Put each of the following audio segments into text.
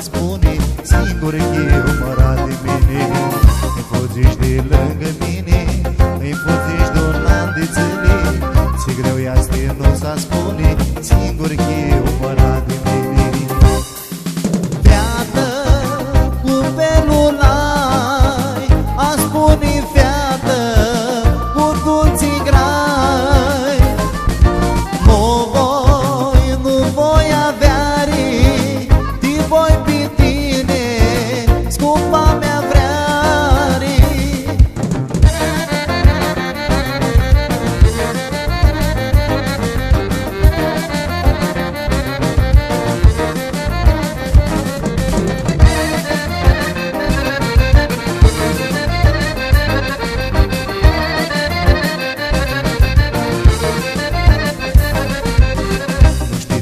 spune singur că e umărat de mine. Îmi fugiși de lângă mine, îmi fugiși de un an de zile. Ce greu este nu s-a spune singur că e umărat de mine. Feată cu pelul ai, a spune feată cu dulții grai. Nu voi avea ri, te voi pe tine, scumpa mea vreari.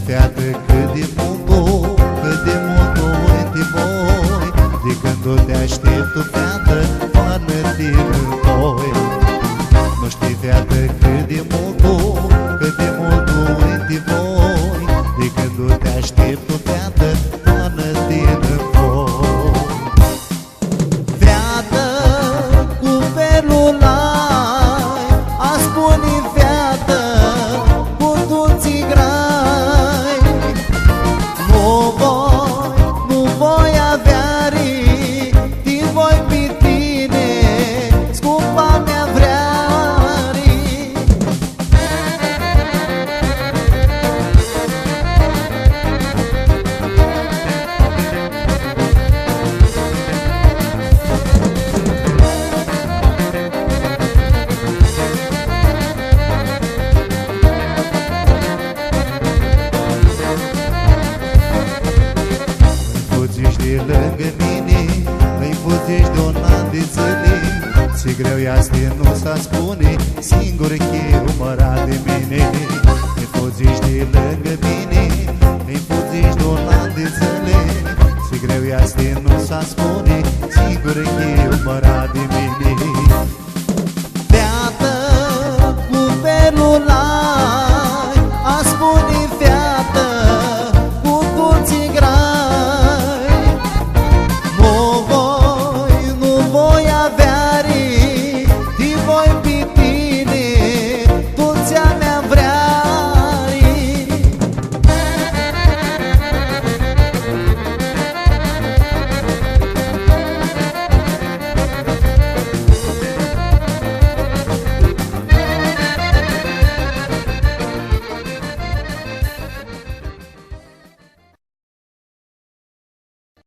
Feată, cât de mult uite voi, de când te aștept tu, feată, până-te întorci. Nu știi, feată, cât de mult uite voi, de când te aștept tu, feată, până-te întorci. Feată cu pelul ai, a spune feată cu dulții grai. Nu voi avea ri, te voi pe tine, scumpa mea vreari. Fugiși de lângă mine, îi fugiși de un an de zile. Ce greu este nu s-a spune singur că e umărat de mine. Îi fugiși de lângă mine, îi fugiși de un an de zile. Ce greu este nu s-a spune singur că e umărat de